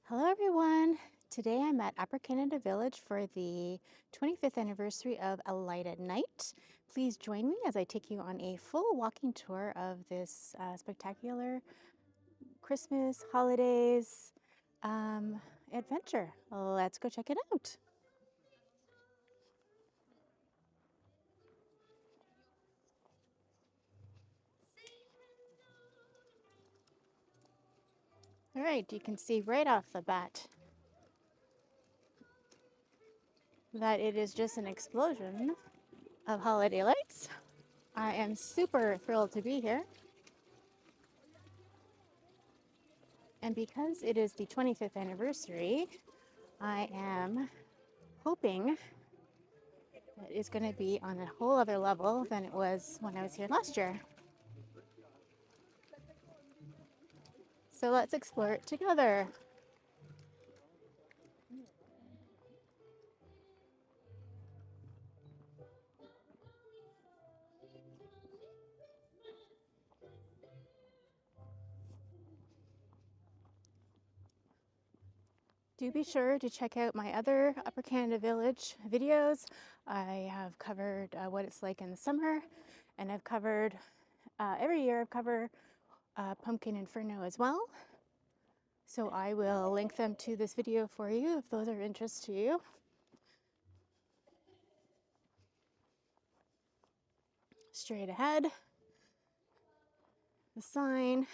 Hello everyone! Today I'm at Upper Canada Village for the 25th anniversary of Alight at Night. Please join me as I take you on a full walking tour of this spectacular Christmas, holidays adventure. Let's go check it out. All right, you can see right off the bat that it is just an explosion of holiday lights. I am super thrilled to be here. And because it is the 25th anniversary, I am hoping that it's going to be on a whole other level than it was when I was here last year. So let's explore it together. Do be sure to check out my other Upper Canada Village videos. I have covered what it's like in the summer, and I've covered, every year I've covered Pumpkin Inferno as well. So I will link them to this video for you if those are of interest to you. Straight ahead, the sign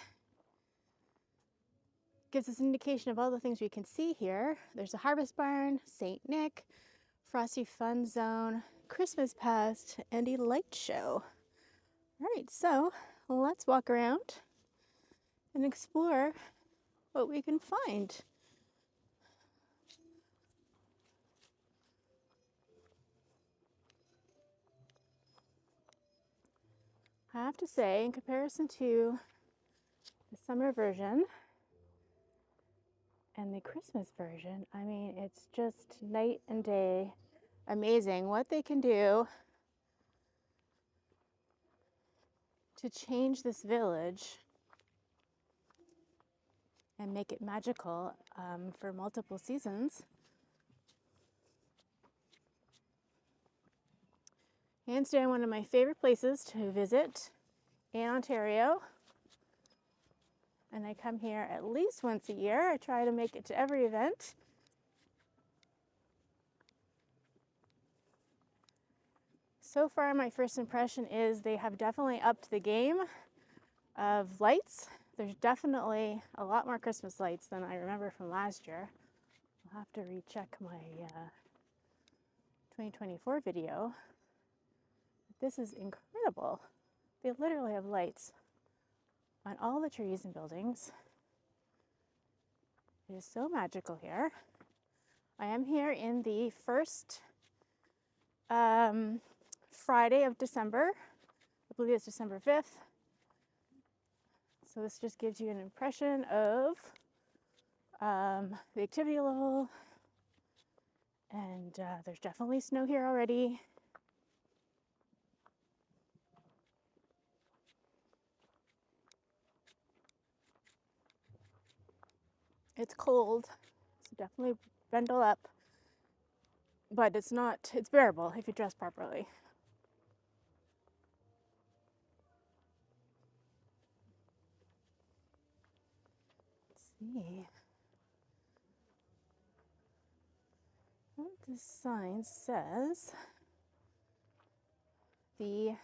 gives us an indication of all the things we can see here. There's a harvest barn, St. Nick, Frosty Fun Zone, Christmas Past, and a light show. All right, so let's walk around and explore what we can find. I have to say, in comparison to the summer version and the Christmas version, I mean, it's just night and day. Amazing what they can do to change this village and make it magical for multiple seasons. Hands down, one of my favorite places to visit in Ontario. And I come here at least once a year. I try to make it to every event. So far, my first impression is they have definitely upped the game of lights. There's definitely a lot more Christmas lights than I remember from last year. I'll have to recheck my 2024 video. This is incredible. They literally have lights on all the trees and buildings. It is so magical here. I am here in the first Friday of December. I believe it's December 5th. So this just gives you an impression of the activity level. And there's definitely snow here already. It's cold, so definitely bundle up. But it's bearable if you dress properly. Let's see what this sign says. The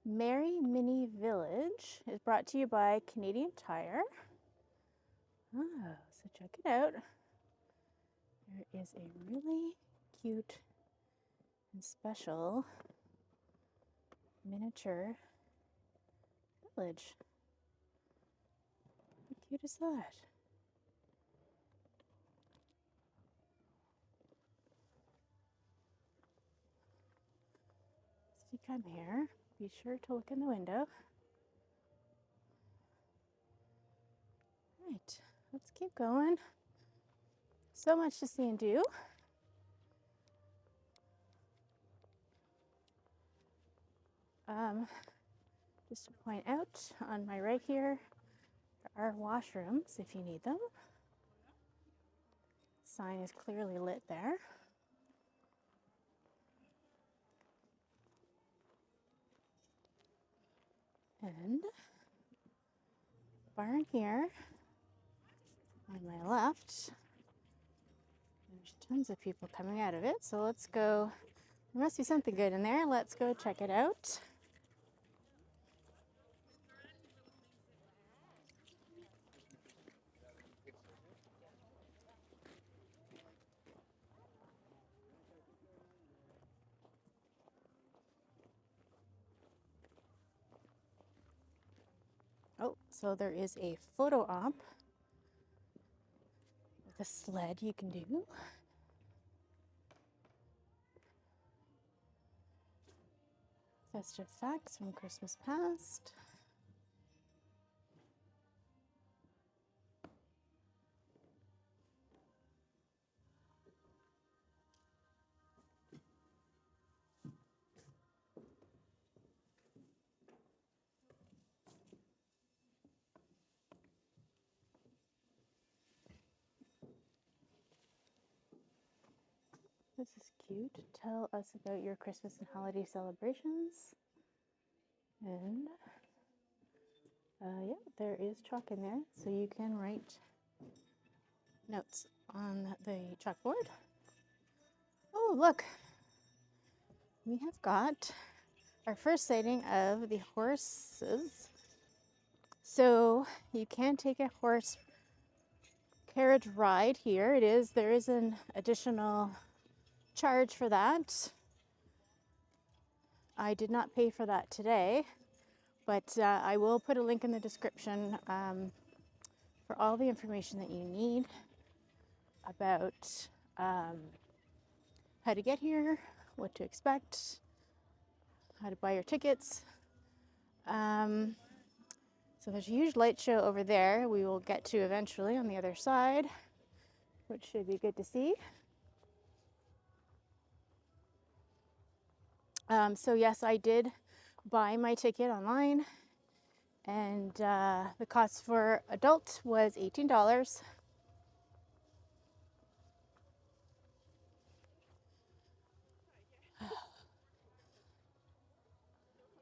Merry Mini Village is brought to you by Canadian Tire. Oh, so check it out. There is a really cute and special miniature village. How cute is that? So if you come here, be sure to look in the window. Right, let's keep going. So much to see and do. Just to point out, on my right here, there are washrooms if you need them. Sign is clearly lit there. And barn here on my left. There's tons of people coming out of it, so let's go. There must be something good in there. Let's go check it out. Oh, so there is a photo op with a sled you can do. Festive facts from Christmas past. This is cute. Tell us about your Christmas and holiday celebrations. And yeah, there is chalk in there, so you can write notes on the chalkboard. Oh, look, we have got our first sighting of the horses. So you can take a horse carriage ride here. There is an additional charge for that. I did not pay for that today, but I will put a link in the description for all the information that you need about how to get here, what to expect, how to buy your tickets. So there's a huge light show over there we will get to eventually on the other side, which should be good to see. So yes, I did buy my ticket online, and the cost for adult was $18.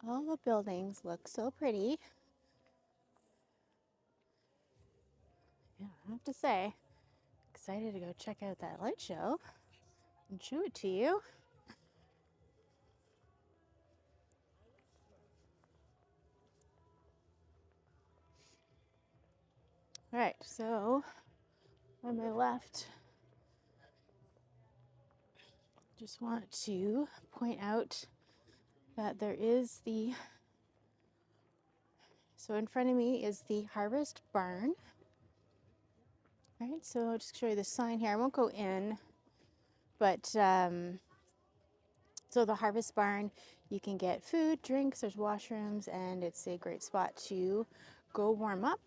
All the buildings look so pretty. Yeah, I have to say, excited to go check out that light show and show it to you. All right, so on my left, just want to point out that there is so in front of me is the Harvest Barn. All right, so I'll just show you the sign here. I won't go in, but so the Harvest Barn, you can get food, drinks, there's washrooms, and it's a great spot to go warm up.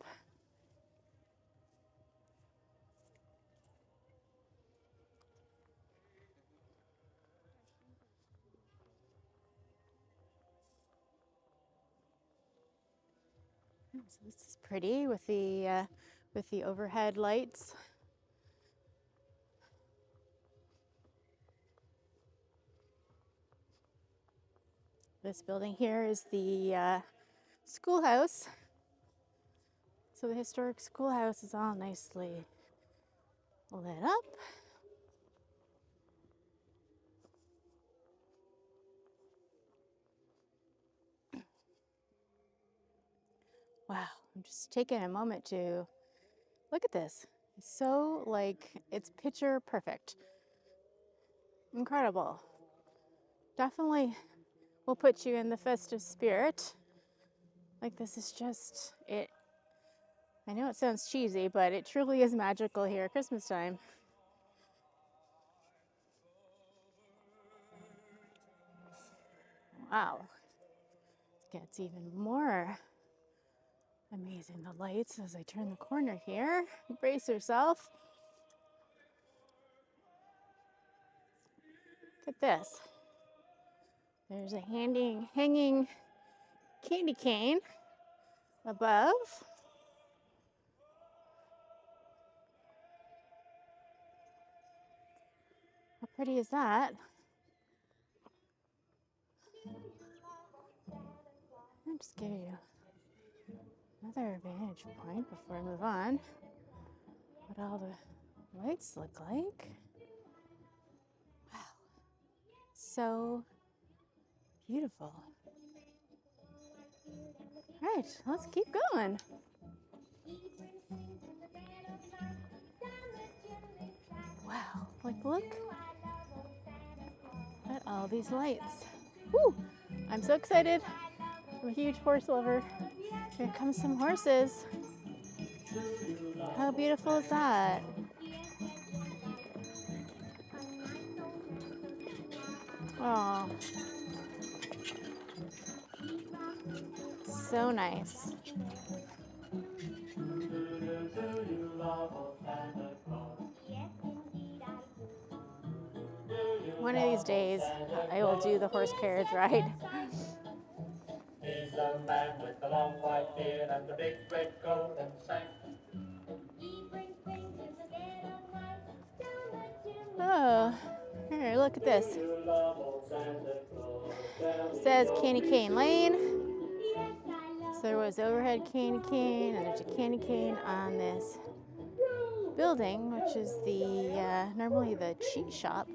So this is pretty with the overhead lights. This building here is the schoolhouse. So the historic schoolhouse is all nicely lit up. Wow, I'm just taking a moment to look at this. It's so it's picture perfect. Incredible. Definitely will put you in the festive spirit. Like, this is just it. I know it sounds cheesy, but it truly is magical here at Christmas time. Wow. It gets even more amazing. The lights as I turn the corner here. Brace yourself. Look at this. There's a hanging candy cane above. pretty is that? I'll just give you another vantage point before I move on. What all the lights look like. Wow. So beautiful. All right, let's keep going. Wow, like look at all these lights. Woo! I'm so excited. I'm a huge horse lover. Here comes some horses. How beautiful is that? Oh, so nice. One of these days, I will do the horse carriage ride. He's the man with the long white beard and the big red coat and sack. Oh, here, look at this. It says Candy Cane Lane. So there was overhead candy cane, and there's a candy cane on this building, which is the normally the cheese shop.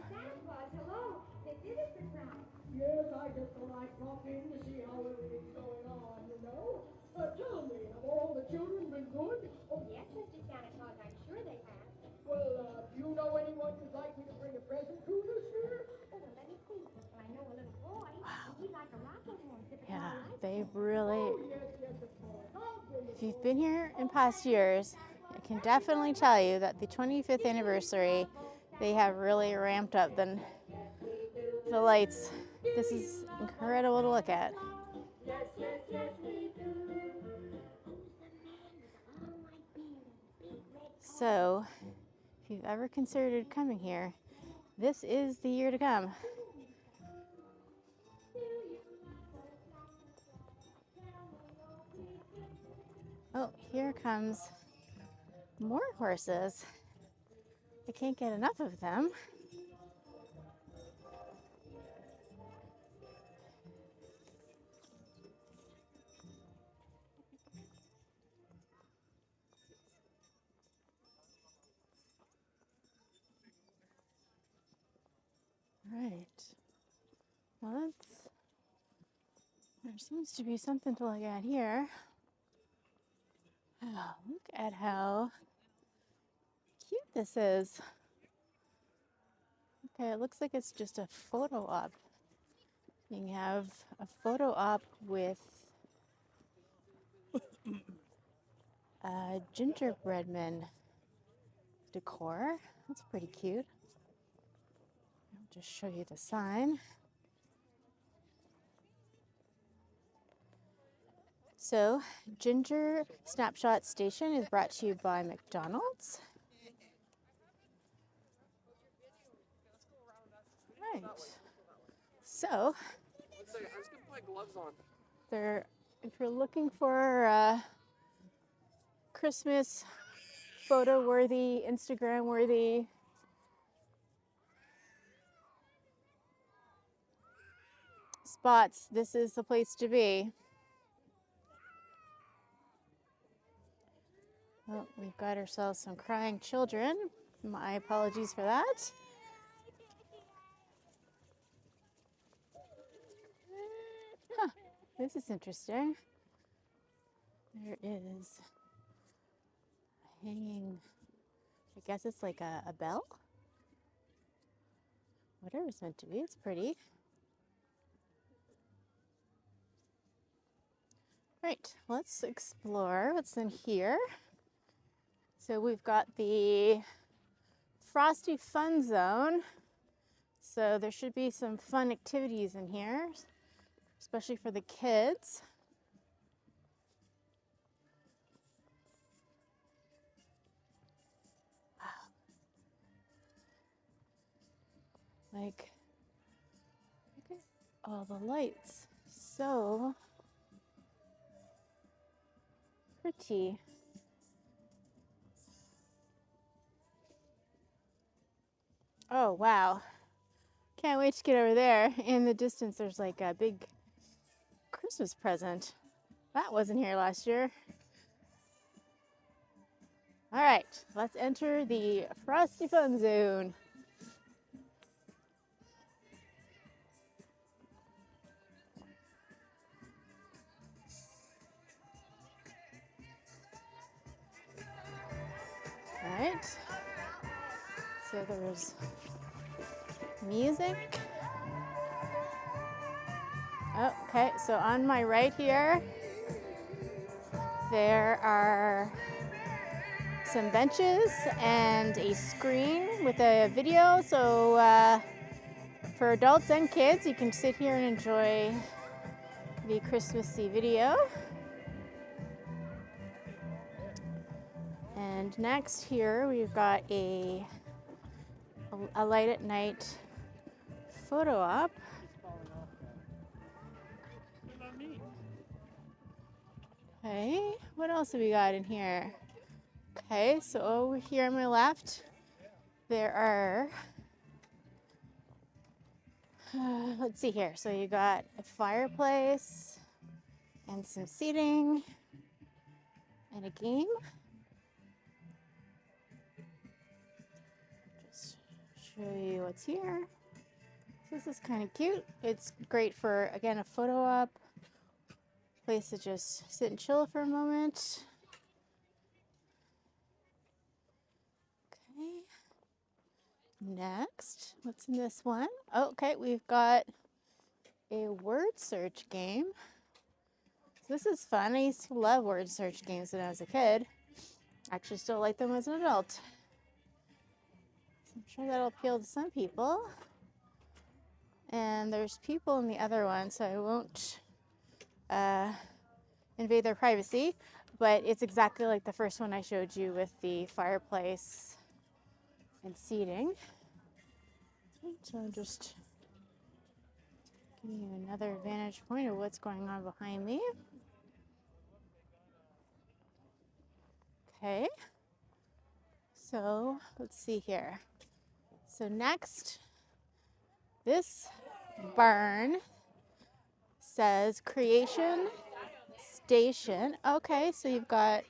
Yes, I just thought I'd pop in to see how everything's going on, you know. Tell me, have all the children been good? Oh, yes, Mr. Santa Claus, I'm sure they have. Well, do you know anyone who'd like me to bring a present to this year? Oh, well, let me see. Well, I know a little boy. Wow. He'd like a rocket horn. Yeah, they really, Oh, yes, yes, of course. I'll bring it if you've over. been here in past years, I can definitely tell you that the 25th anniversary, they have really ramped up the lights. This is incredible to look at. Yes, yes, yes, we do. So, if you've ever considered coming here, this is the year to come. Oh, here comes more horses. I can't get enough of them. Right. Well, there seems to be something to look at here. Oh, look at how cute this is. Okay, it looks like it's just a photo op. You have a photo op with gingerbread man decor. That's pretty cute. I'll just show you the sign. So, Ginger Snapshot Station is brought to you by McDonald's. Right. So, if you're looking for Christmas photo-worthy, Instagram-worthy spots, this is the place to be. Well, we've got ourselves some crying children. My apologies for that. Huh, this is interesting. There is a hanging, I guess it's like a bell? Whatever it's meant to be, it's pretty. Right, let's explore what's in here. So we've got the Frosty Fun Zone. So there should be some fun activities in here, especially for the kids. Wow. Like, look at all the lights. So pretty. Oh, wow. Can't wait to get over there. In the distance, there's like a big Christmas present. That wasn't here last year. All right, let's enter the Frosty Fun Zone. All right, so there's music. Oh, okay, so on my right here, there are some benches and a screen with a video. So for adults and kids, you can sit here and enjoy the Christmassy video. And next here, we've got a light at night photo op. Okay, what else have we got in here? Okay, so over here on my left, there are, let's see here. So you got a fireplace and some seating and a game. Just show you what's here. This is kind of cute. It's great for, again, a photo op, place to just sit and chill for a moment. Okay. Next, what's in this one? Oh, okay, we've got a word search game. So this is fun. I used to love word search games when I was a kid. Actually still like them as an adult. So I'm sure that'll appeal to some people. And there's people in the other one, so I won't invade their privacy. But it's exactly like the first one I showed you with the fireplace and seating. So I'm just giving you another vantage point of what's going on behind me. Okay, so let's see here. So next, this barn says Creation Station. Okay, so you've got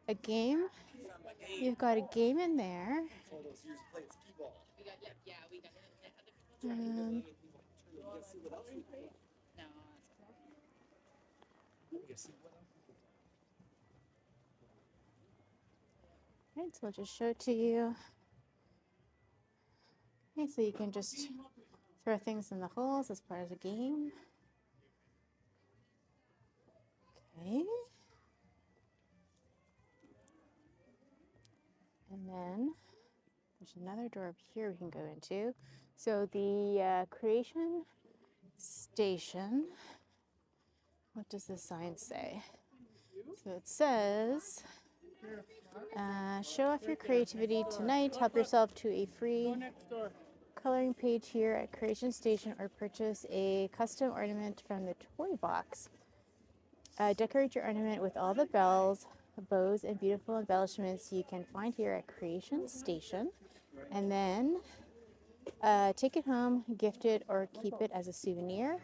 a game. You've got a game in there. Right, so I'll just show it to you. Okay, so you can just throw things in the holes as part of the game. Okay. And then there's another door up here we can go into. So the Creation Station, what does the sign say? So it says, show off your creativity tonight. Help yourself to a free coloring page here at Creation Station or purchase a custom ornament from the toy box. Decorate your ornament with all the bells, bows, and beautiful embellishments you can find here at Creation Station. And then take it home, gift it, or keep it as a souvenir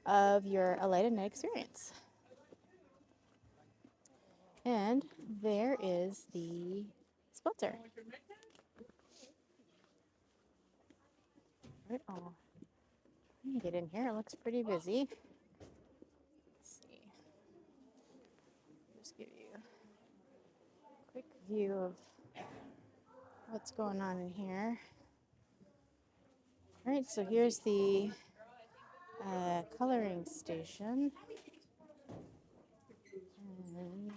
of your Alight Night experience. And there is the sponsor. Right, oh, trying to get in here. It looks pretty busy. Let's see. Just give you a quick view of what's going on in here. All right, so here's the coloring station. And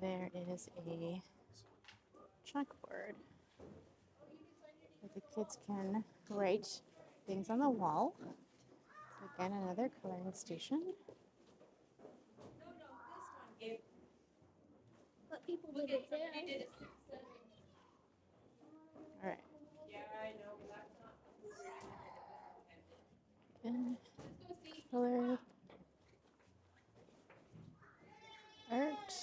there is a chalkboard where the kids can write things on the wall. So again, another coloring station. What people did it say? All right. And color art.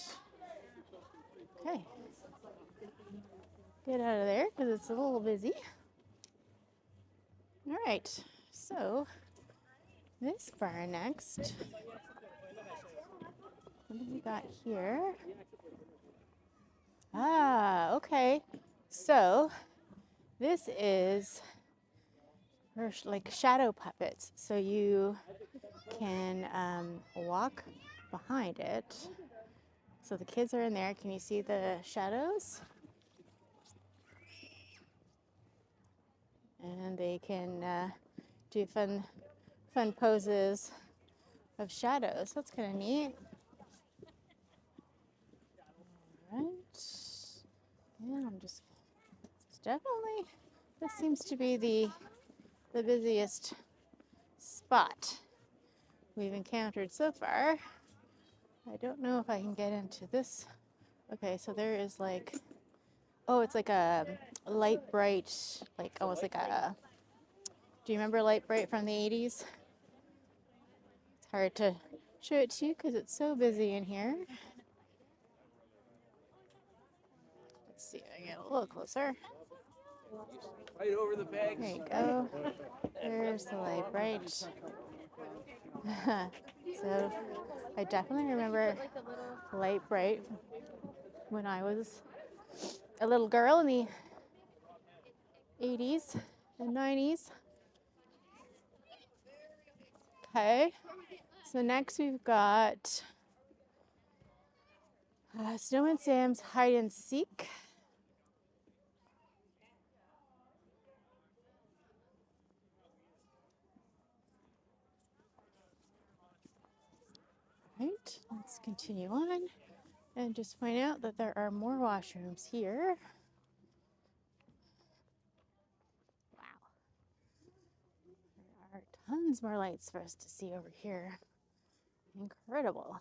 Okay. get out of there because it's a little busy. All right, so this bar next. What do we got here? Ah, okay. So this is for like shadow puppets. So you can walk behind it. So the kids are in there. Can you see the shadows? And they can do fun poses of shadows. That's kind of neat. All right. Yeah, it's definitely, this seems to be the busiest spot we've encountered so far. I don't know if I can get into this. Okay, so there is like, oh, it's like a light bright, like almost like a, do you remember light bright from the 80s? It's hard to show it to you because it's so busy in here. Let's see if I can get a little closer. Right over the bags. There you go. There's the light bright. So I definitely remember light bright when I was a little girl in the 80s and 90s. Okay, so next we've got Snowman Sam's Hide and Seek. Right, let's continue on and just point out that there are more washrooms here. Wow, there are tons more lights for us to see over here. Incredible.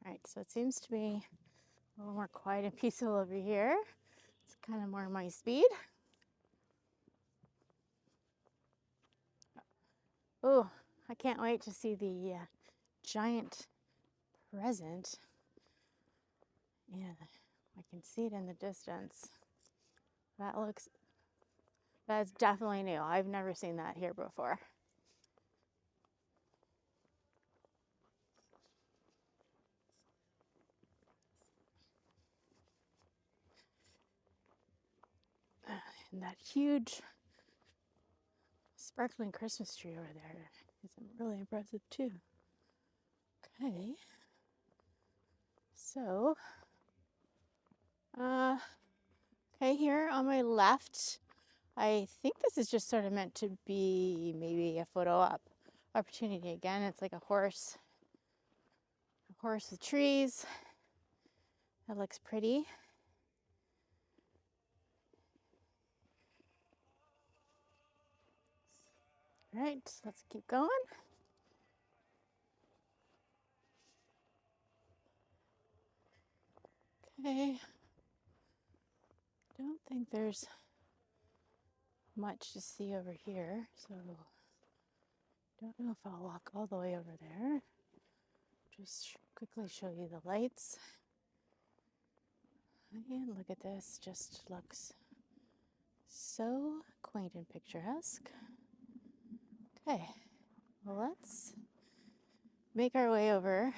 All right, so it seems to be a little more quiet and peaceful over here. It's kind of more my speed. Oh, I can't wait to see the giant present. Yeah, I can see it in the distance. That's definitely new. I've never seen that here before. And that huge sparkling Christmas tree over there is really impressive too. Okay, so okay, here on my left, I think this is just sort of meant to be maybe a photo opportunity again. It's like a horse with trees. That looks pretty. All right, let's keep going. Okay, don't think there's much to see over here, so don't know if I'll walk all the way over there. Just quickly show you the lights. And look at this, just looks so quaint and picturesque. Okay, well, let's make our way over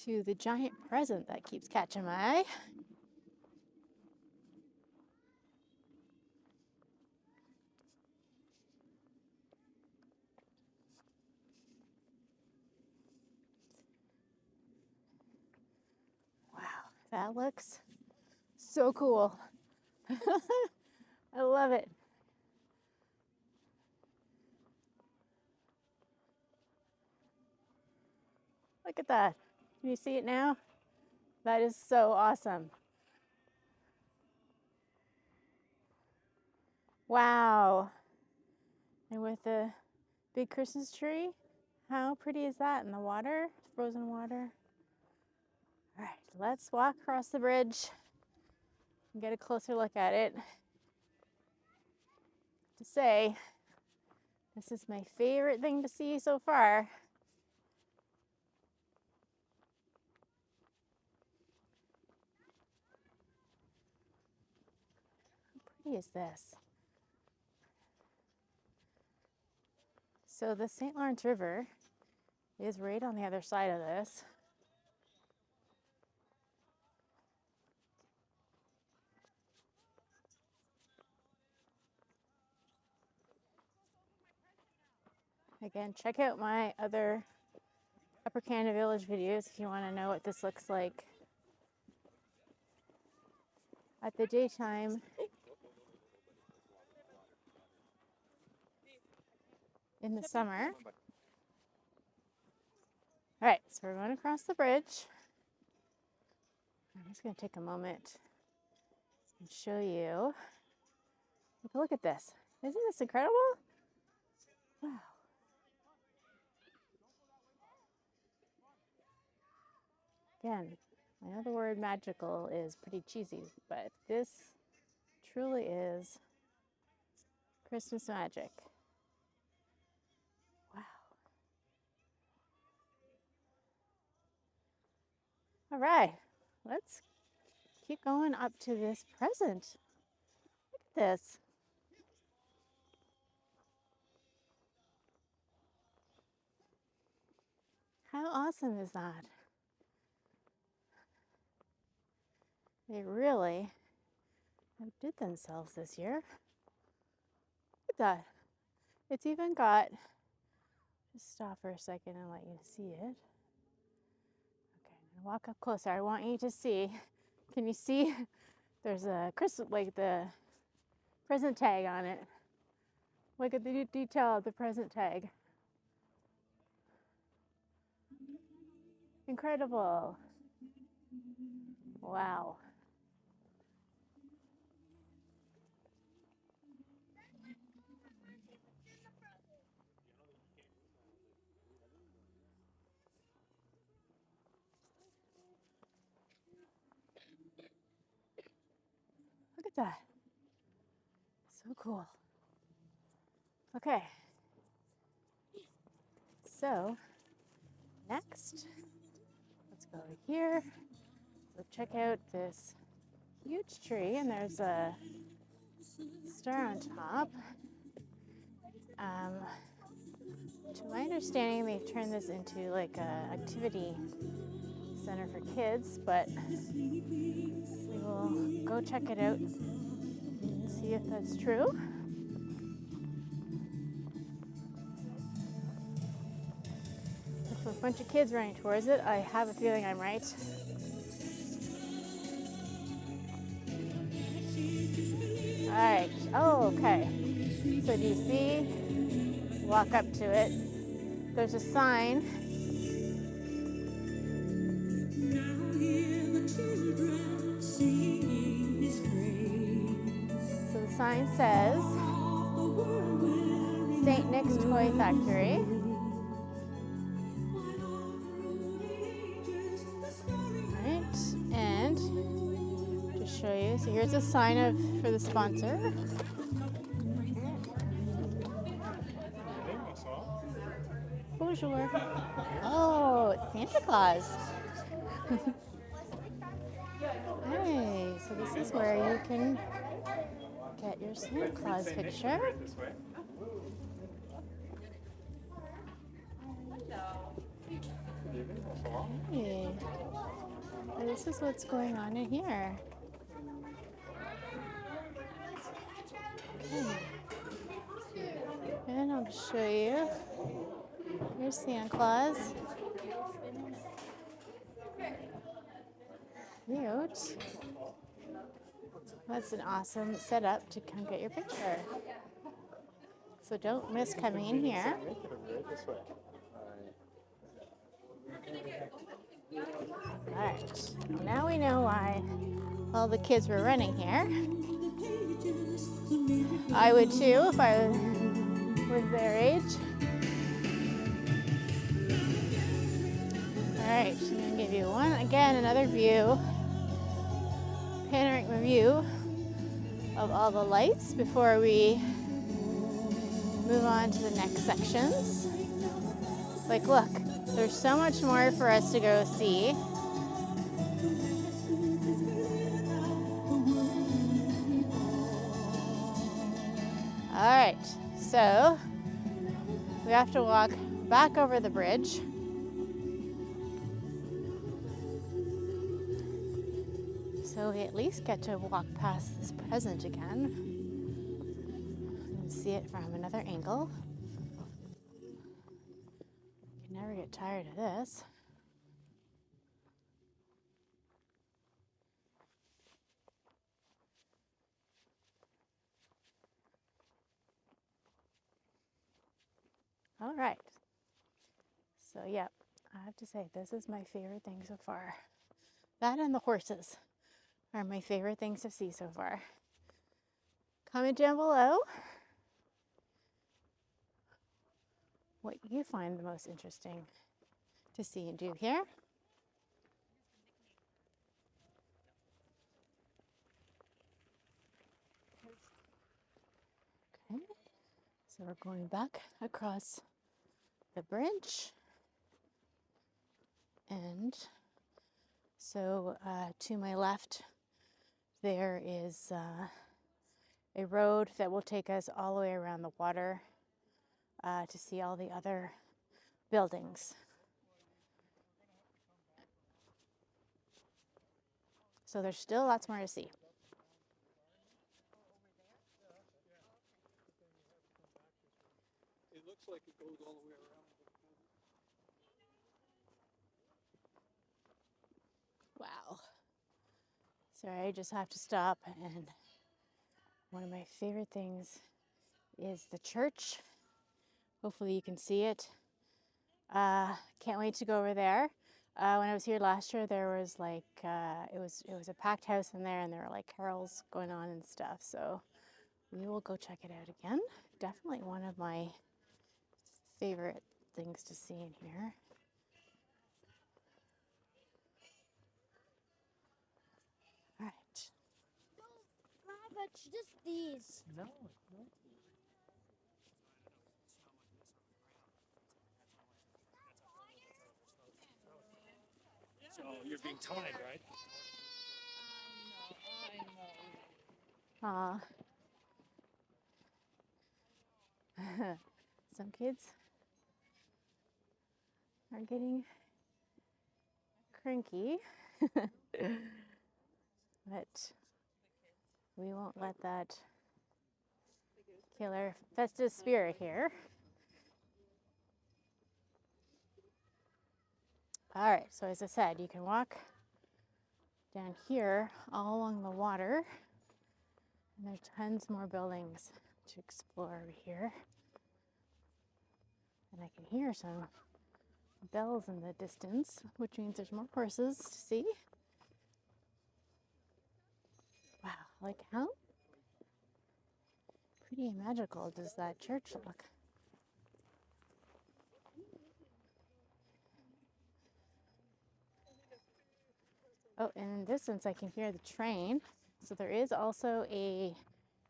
to the giant present that keeps catching my eye. Wow, that looks so cool. I love it. Look at that. Can you see it now? That is so awesome. Wow. And with the big Christmas tree, how pretty is that in the water, frozen water? All right, let's walk across the bridge and get a closer look at it. To say, this is my favorite thing to see so far. What is this? So the St. Lawrence River is right on the other side of this. Again, check out my other Upper Canada Village videos if you want to know what this looks like at the daytime in the summer. All right, so we're going across the bridge. I'm just going to take a moment and show you. Take a look at this. Isn't this incredible? Wow. Again, I know the word magical is pretty cheesy, but this truly is Christmas magic. Wow. All right, let's keep going up to this present. Look at this. How awesome is that? They really outdid themselves this year. Look at that. It's even got, just stop for a second and let you see it. Okay, I'm gonna walk up closer. I want you to see. Can you see? There's a crystal, like the present tag on it. Look at the detail of the present tag. Incredible. Wow. Look at that. So cool. Okay. So next, let's go over here. So check out this huge tree, and there's a star on top. To my understanding, they've turned this into like a activity center for kids, but we will go check it out and see if that's true. With a bunch of kids running towards it, I have a feeling I'm right. All right. Oh, okay. So do you see? Walk up to it. There's a sign. So the sign says St. Nick's Toy Factory. Right, and to show you, so here's a sign for the sponsor. Bonjour. Oh, it's Santa Claus. Hey, so this is where you can get your Santa Claus picture. Hey. And this is what's going on in here. Okay. And I'll show you. Here's Santa Claus. Cute. That's an awesome setup to come get your picture. So don't miss coming in here. Alright, now we know why all the kids were running here. I would too if I was their age. Alright, I'm going to give you another view, panoramic view of all the lights before we move on to the next sections. Like, look, there's so much more for us to go see. right, so we have to walk back over the bridge. So we at least get to walk past this present again and see it from another angle. You can never get tired of this. All right. So yeah, I have to say this is my favorite thing so far. That and the horses are my favorite things to see so far. Comment down below what you find the most interesting to see and do here. Okay, so we're going back across the bridge. And so to my left, there is a road that will take us all the way around the water to see all the other buildings. So there's still lots more to see. It looks like it goes all the way around. Wow. Sorry, I just have to stop. And one of my favorite things is the church. Hopefully you can see it. Can't wait to go over there. When I was here last year, there was like it was a packed house in there, and there were like carols going on and stuff. So we will go check it out again. Definitely one of my favorite things to see in here. All right. No, but just these. No. So you're being taunted, right? Aw. Some kids are getting cranky, but we won't let that kill our festive spirit here. All right, so as I said, you can walk down here all along the water, and there's tons more buildings to explore over here. And I can hear some bells in the distance, which means there's more horses to see. Wow, like how pretty and magical does that church look? Oh, and in the distance I can hear the train. So there is also a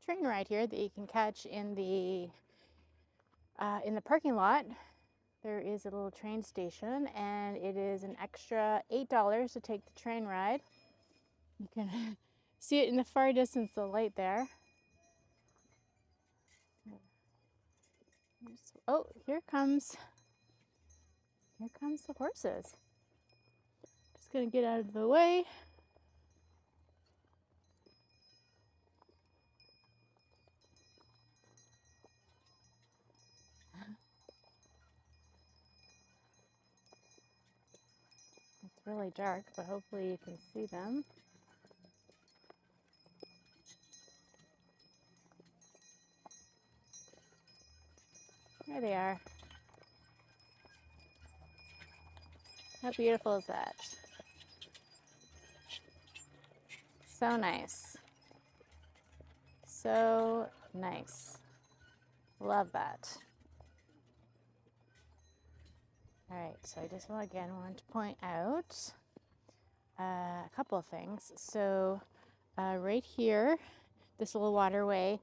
train ride here that you can catch in the parking lot. There is a little train station, and it is an extra $8 to take the train ride. You can see it in the far distance, the light there. Oh, here comes the horses. Just gonna get out of the way. It's really dark, but hopefully you can see them. There they are. How beautiful is that? So nice. So nice. Love that. All right, so I just want to point out a couple of things. So right here, this little waterway,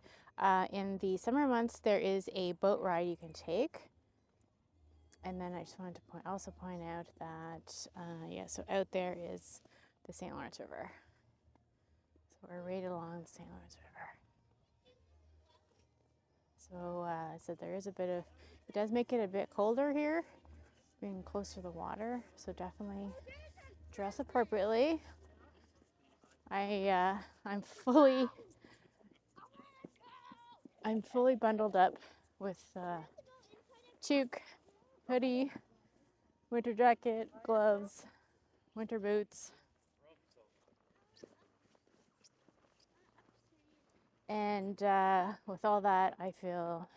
in the summer months, there is a boat ride you can take. And then I just wanted to also point out that, yeah, so out there is the St. Lawrence River. So we're right along the St. Lawrence River. So I said there is a bit of, it does make it a bit colder here, being closer to the water. So definitely dress appropriately. I'm fully bundled up with toque, hoodie, winter jacket, gloves, winter boots, and with all that, I feel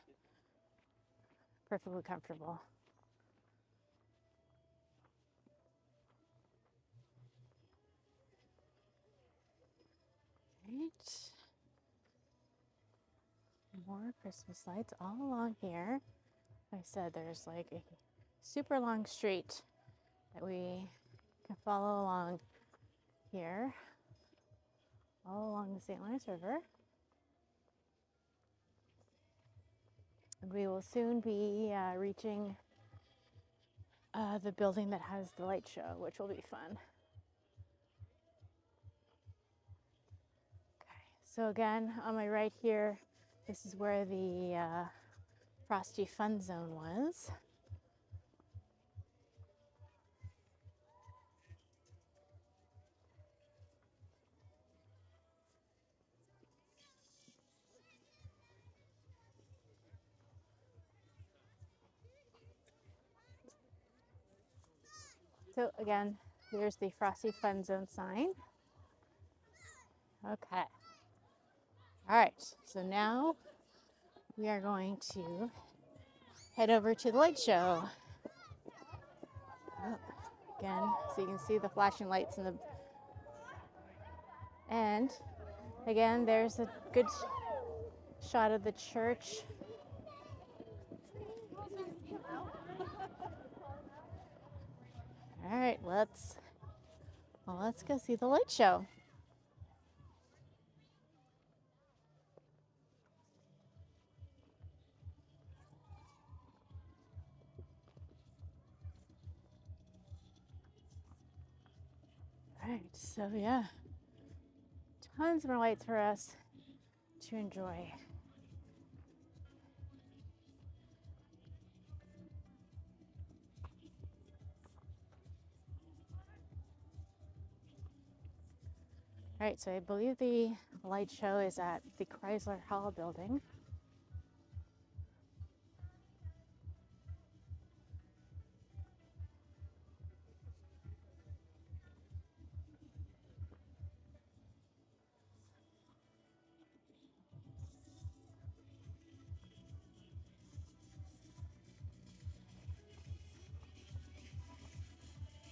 perfectly comfortable. Right. More Christmas lights all along here. Like I said, there's like a super long street that we can follow along here, all along the St. Lawrence River. And we will soon be reaching the building that has the light show, which will be fun. Okay, so again, on my right here, this is where the Frosty Fun Zone was. So again, there's the Frosty Fun Zone sign. Okay. All right, so now we are going to head over to the light show. Oh, again, so you can see the flashing lights in the, and again, there's a good shot of the church. All right, let's go see the light show. All right, so yeah, tons more lights for us to enjoy. All right, so I believe the light show is at the Chrysler Hall building.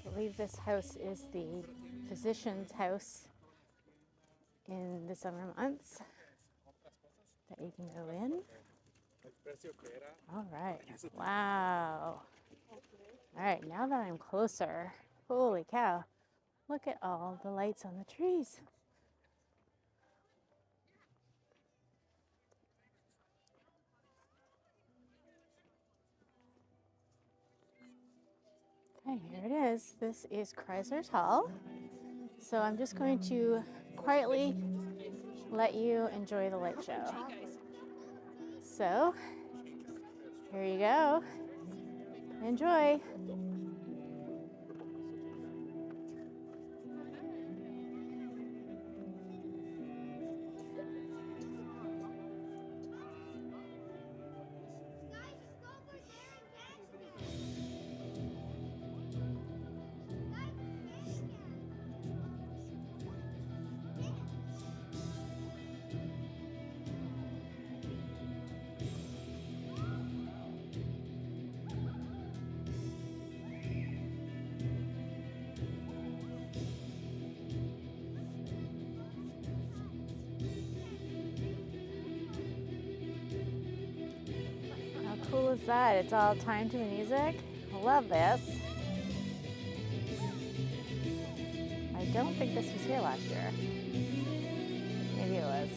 I believe this house is the physician's house in the summer months that you can go in. All right, wow. All right, now that I'm closer, holy cow, look at all the lights on the trees. Okay, here it is. This is Chrysler's Hall. So I'm just going to quietly let you enjoy the light show. So, here you go. Enjoy. How cool is that? It's all timed to the music. I love this. I don't think this was here last year. Maybe it was.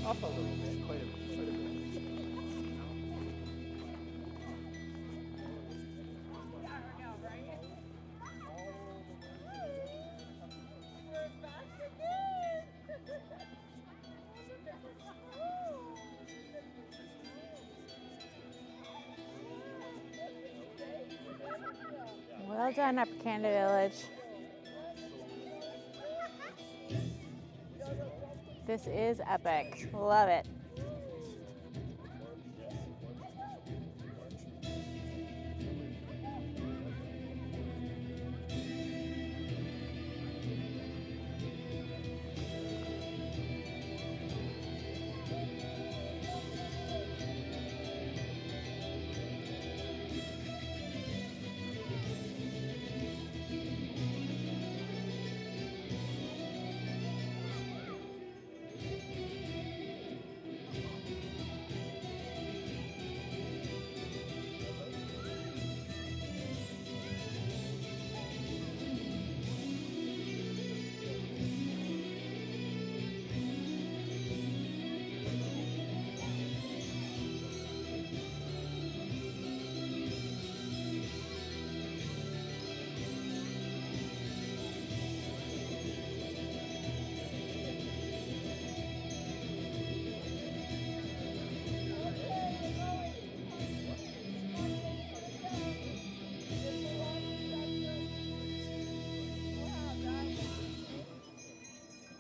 Up a little bit, quite a bit. Well done, Upper Canada Village. This is epic. Love it.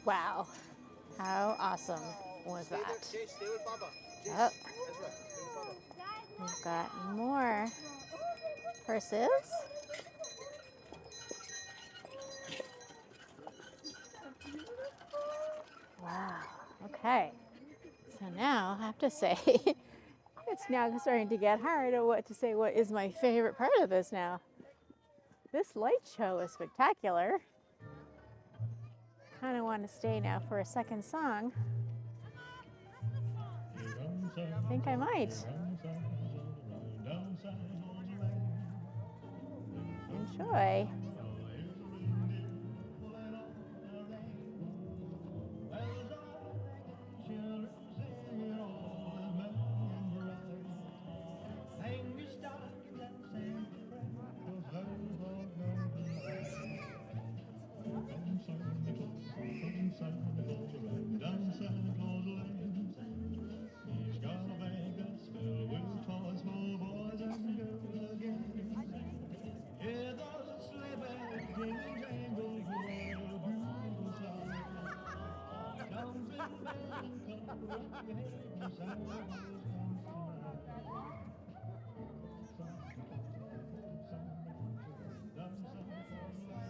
Wow. How awesome was that? Oh, we've got more horses. Wow. Okay. So now I have to say, it's now starting to get hard on what to say. What is my favorite part of this now? This light show is spectacular. Kind of want to stay now for a second song. I think I might. Enjoy.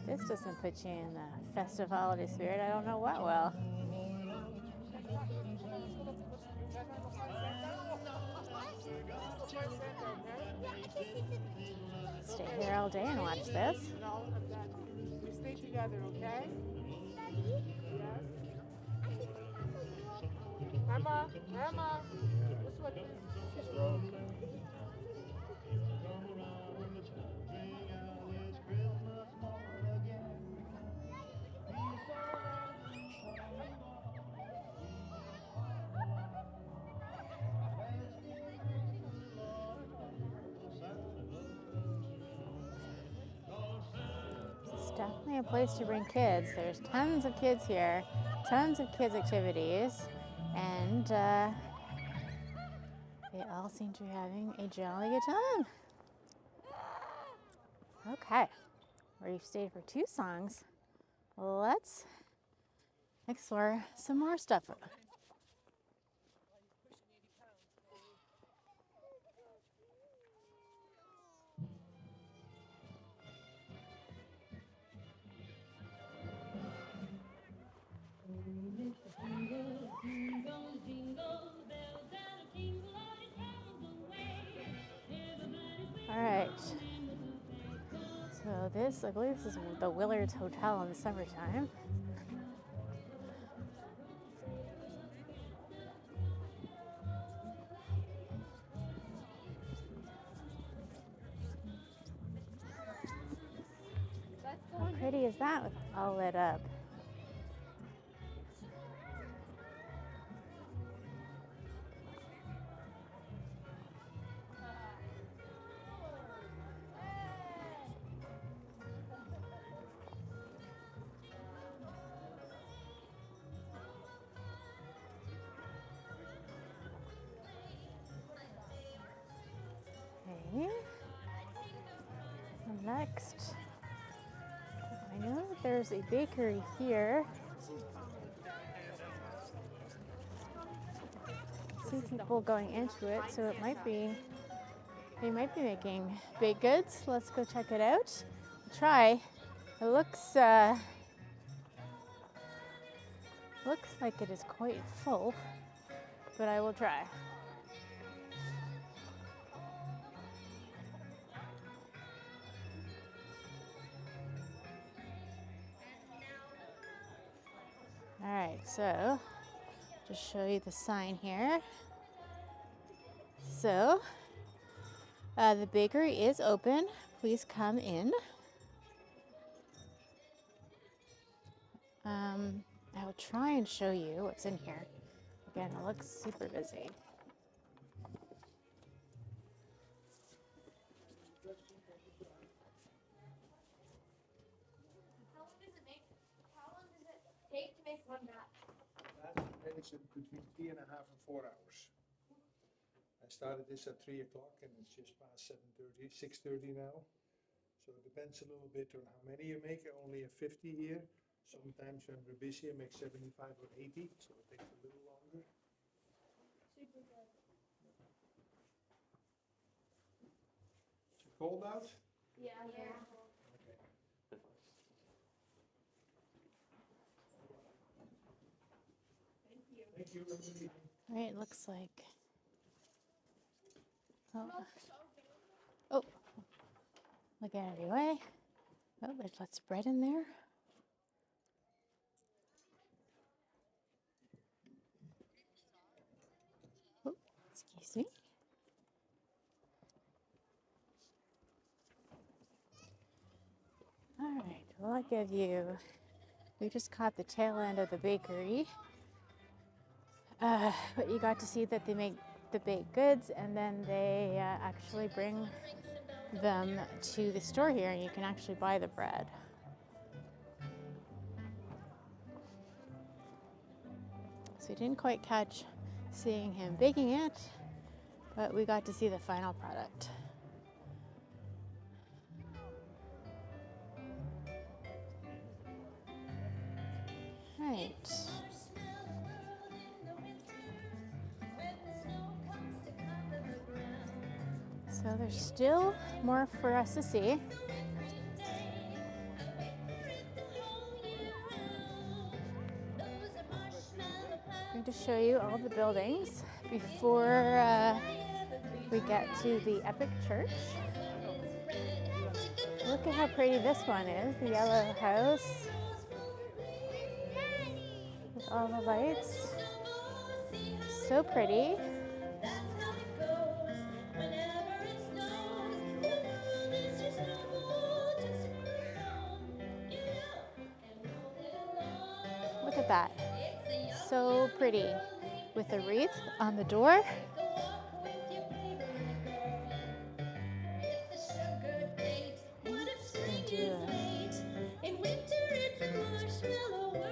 This doesn't put you in the festive holiday spirit. I don't know what will. Stay here all day and watch this. We stay together, okay? Yes. Emma, this way. She's rude. It's definitely a place to bring kids. There's tons of kids here, tons of kids' activities, and they all seem to be having a jolly good time. Okay, we've stayed for 2 songs. Let's explore some more stuff. All right. So this, I believe this is the Willards Hotel in the summertime. How pretty is that, all lit up? next, I know that there's a bakery here. I see people going into it, so it might be, they might be making baked goods. Let's go check it out. Try. It looks like it is quite full, but I will try. All right, so just show you the sign here. So the bakery is open. Please come in. I will try and show you what's in here. Again, it looks super busy. How long does it take to make one batch? That is between 3.5 and 4 hours. I started this at 3 o'clock and it's just past 7:30, 6:30 now. So it depends a little bit on how many you make. I only have 50 here. Sometimes when we're busy, I make 75 or 80, so it takes a little longer. Super good. Is it cold out? Yeah. Okay. Thank you. All right, it looks like. Oh, look at it anyway. Oh, there's lots of bread in there. Oh, excuse me. All right, well, I'll give you. We just caught the tail end of the bakery. But you got to see that they make the baked goods and then they actually bring them to the store here and you can actually buy the bread. So we didn't quite catch seeing him baking it, but we got to see the final product. Right. So there's still more for us to see. I'm going to show you all the buildings before we get to the Epic Church. Look at how pretty this one is, the yellow house with all the lights. So pretty. Look at that. So pretty. With a wreath on the door.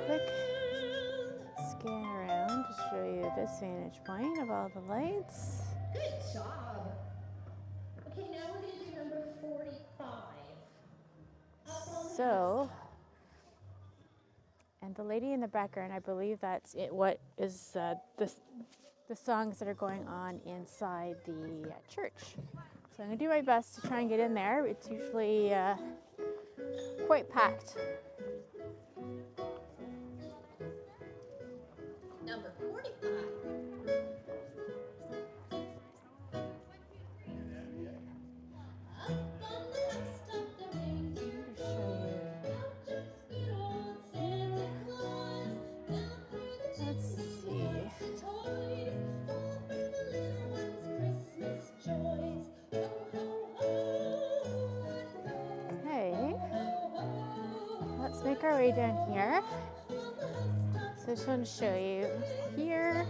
Quick scan around to show you this vantage point of all the lights. Good job. Okay, now we're going to do number 45. So, and the lady in the background, I believe that's it. What is the songs that are going on inside the church? So I'm gonna do my best to try and get in there. It's usually quite packed. Number 45. Let's see. Okay, let's make our way down here. So I just want to show you here,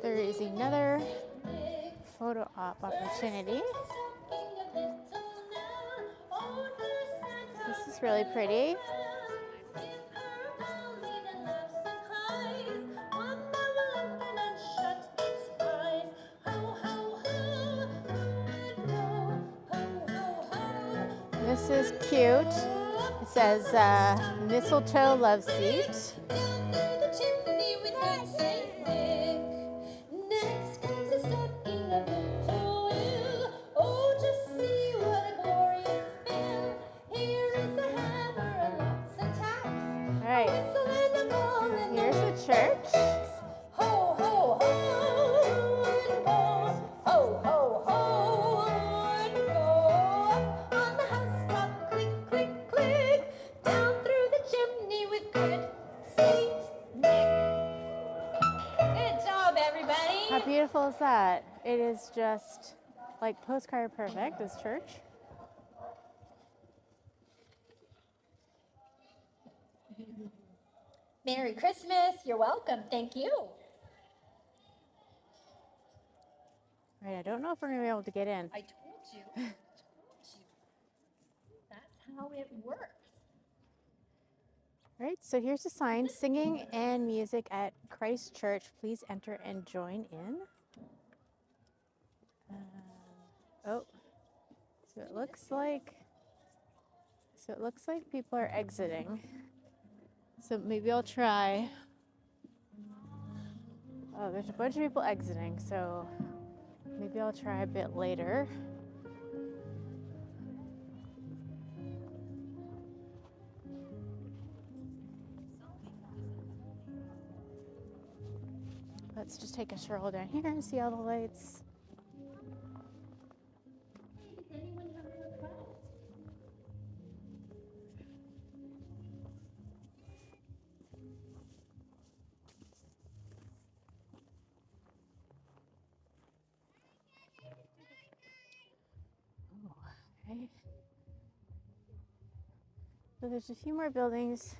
there is another photo op opportunity. This is really pretty. This is cute. It says mistletoe love seat. Down through the chimney with good Saint Nick. Next comes a stocking of victual. Oh, just see what a glorious bill. Here is a hammer and lots of tacks. All A right, whistle and a ball and here's the the church. ho, ho, ho, and go. Ho, ho, ho, and go. On the housetop, click, click, click. Down through the chimney with good Saint Nick. Good job, everybody. How beautiful is that? It is just like postcard perfect, this church. Merry Christmas. You're welcome. Thank you. All right, I don't know if we're gonna be able to get in. I told you. That's how it works. All right, so here's a sign, singing and music at Christ Church. Please enter and join in. Oh, so it looks like people are exiting. So maybe I'll try. Oh, there's a bunch of people exiting, so maybe I'll try a bit later. Let's just take a stroll down here and see all the lights. Does anyone have a request? Oh, okay. So there's a few more buildings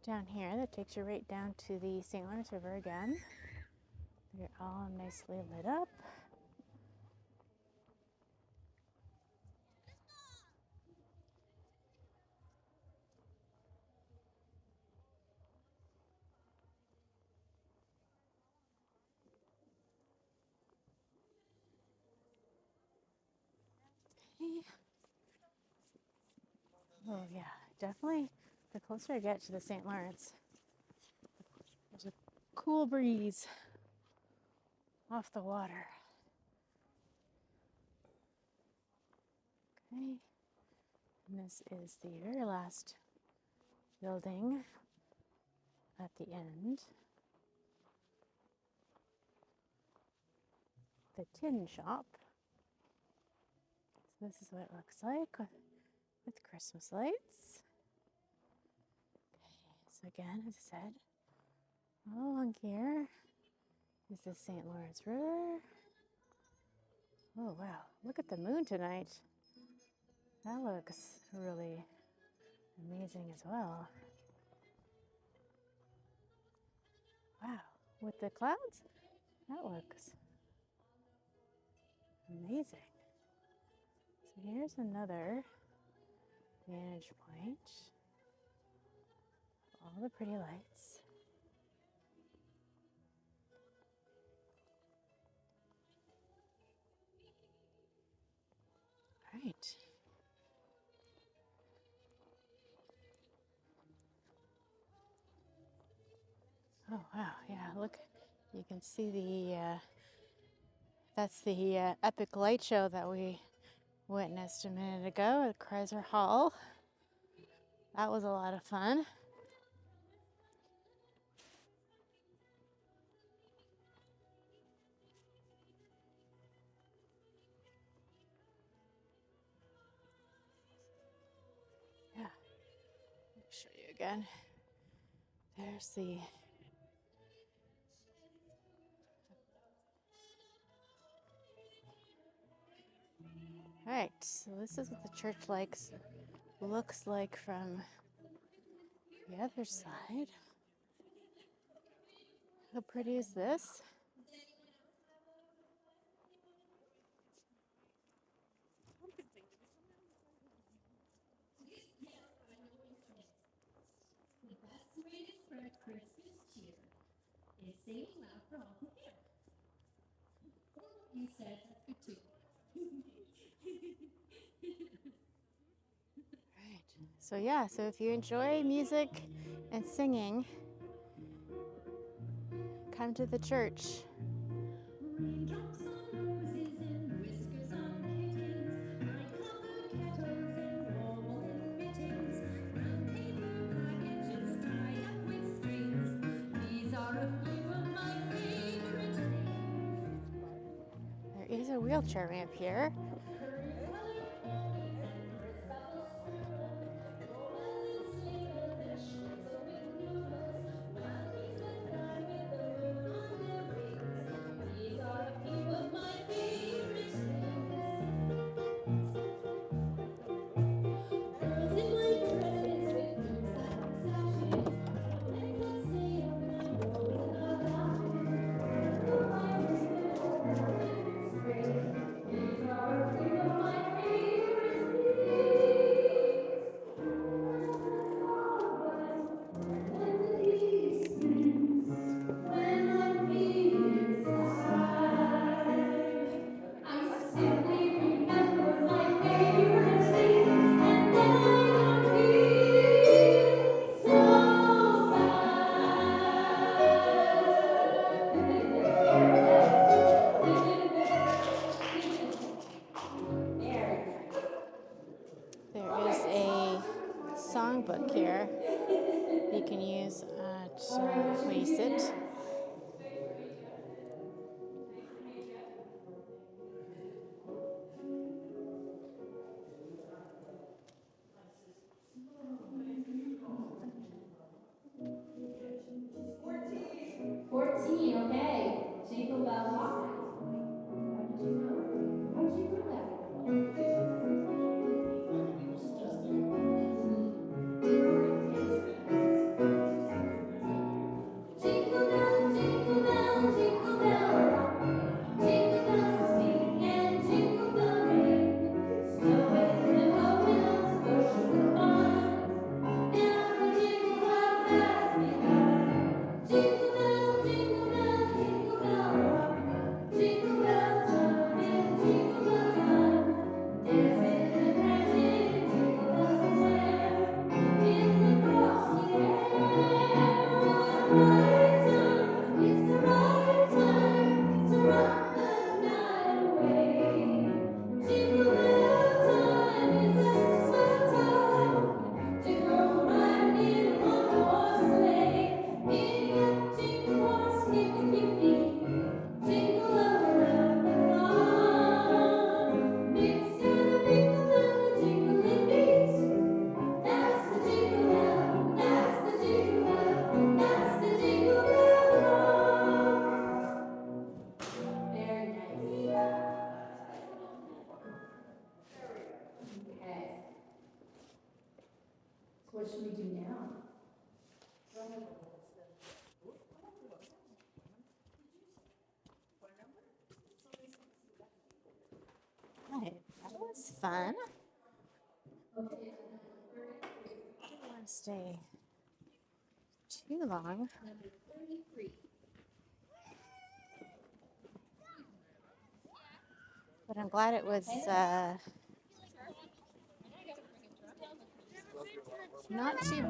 down here that takes you right down to the St. Lawrence River again. They're all nicely lit up. Okay. Oh yeah, definitely the closer I get to the St. Lawrence, there's a cool breeze off the water. Okay, and this is the very last building at the end. The tin shop. So this is what it looks like with Christmas lights. Okay, so again, as I said, all along here is the St. Lawrence River. Oh wow, look at the moon tonight. That looks really amazing as well. Wow, with the clouds, that looks amazing. So here's another vantage point. All the pretty lights. All right. Oh wow, yeah, look, you can see that's the epic light show that we witnessed a minute ago at Kreiser Hall. That was a lot of fun. Yeah, let me show you again. There's the All right, so this is what the church looks like from the other side. How pretty is this? The best way to spread Christmas cheer is singing loud for all who hear. You said that's good too. So yeah, so if you enjoy music and singing, come to the church. Raindrops on roses and whiskers on kittens, bright colored kettles and warble in mittens, brown paper packages tied up with strings. These are a few of my favorite things. There is a wheelchair ramp here. Curly colored ponies and chrysalis squirrels, boas and slingers and schnitzling noodles, wild geese that fly with the moon on their wings. These are a few of my favorite things. Girls in white dresses with blue satin sashes, trompettes that sail down rows of lashes, purple violets that open in spring. These are a few of my favorite things. And the evenings when I'm feeling sad, I simply remember my favorite things, and then I don't feel so bad. There is a songbook here you can use at when you sit. Okay. Jingle Bell Rock. How did you know? How did you know that? Jingle bell, jingle bell, jingle bell rock. Jingle bells swing and jingle bell ring. Snowing and blowing up bushels of fun. Now the jingle bell has begun. Jingle bell, jingle bell, jingle bell rock. Jingle bells chime and jingle bells run. Dancing and prancing, jingle bells swing in the frosty air. It's the right time to rock the night away. Jingle bell time is just a swell time to go riding in a one-horse sleigh. Giddy up, jingle horse, kick up your feet, jingle around the clock. Mix and a mingle and a jingling beat. That's the jingle bell, that's the jingle bell, that's the jingle bell rock. Very nice. Okay. So what should we do now? Right, that was fun. Okay. I don't want to stay too long. Number 33. But I'm glad it was not too,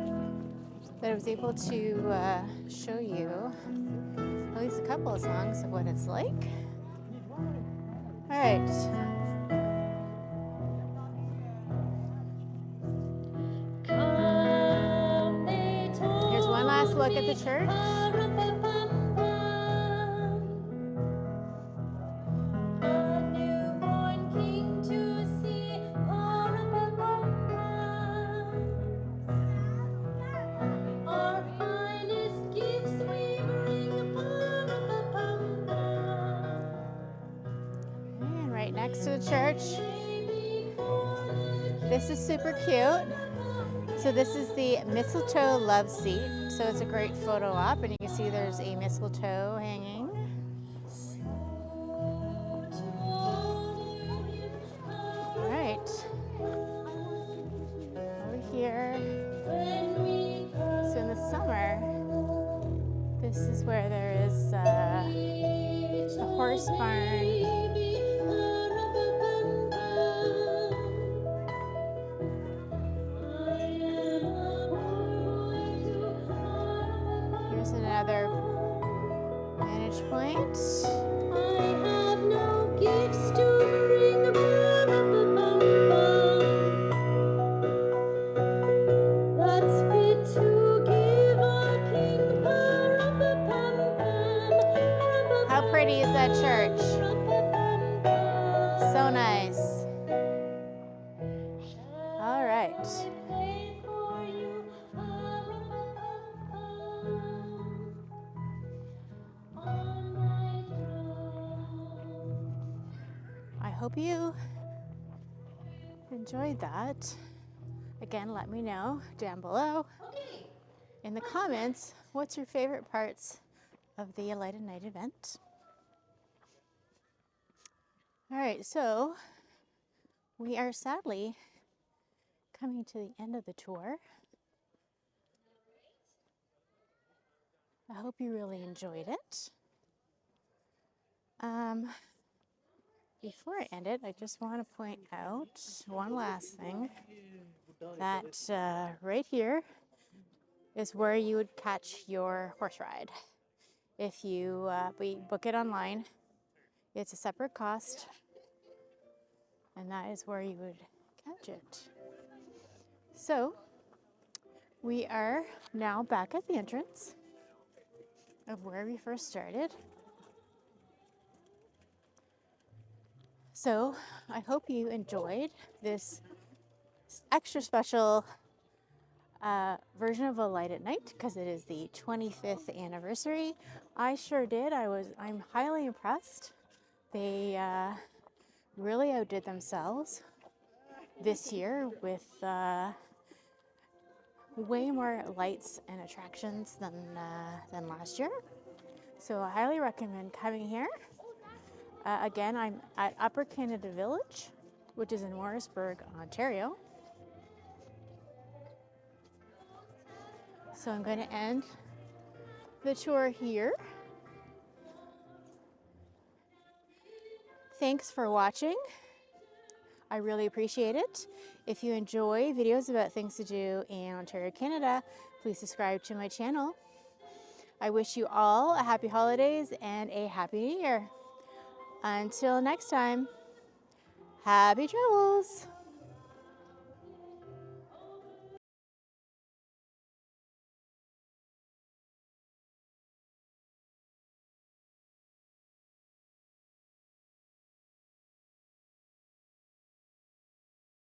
that I was able to show you at least a couple of songs of what it's like. All right. Here's one last look at the church. A newborn king to see. Our finest gifts we bring. And right next to the church, this is super cute. So this is the mistletoe love seat. So it's a great photo op, and you can see there's a mistletoe hanging. All right, over here. So in the summer, this is where there is a horse barn. Here's another vantage point. I have no gifts to bring. That's fit to give our king. How pretty is that church? So nice. All right. I hope you enjoyed that. Again, let me know down below in the comments what's your favorite parts of the Alight at Night event. All right, so we are sadly coming to the end of the tour. I hope you really enjoyed it. Before I end it, I just want to point out one last thing, that right here is where you would catch your horse ride. If you book it online, it's a separate cost, and that is where you would catch it. So we are now back at the entrance of where we first started. So I hope you enjoyed this extra special version of Alight at Night because it is the 25th anniversary. I sure did. I'm highly impressed. They really outdid themselves this year with way more lights and attractions than last year. So I highly recommend coming here. Again, I'm at Upper Canada Village, which is in Morrisburg, Ontario. So I'm going to end the tour here. Thanks for watching. I really appreciate it. If you enjoy videos about things to do in Ontario, Canada, please subscribe to my channel. I wish you all a happy holidays and a happy new year. Until next time, happy travels.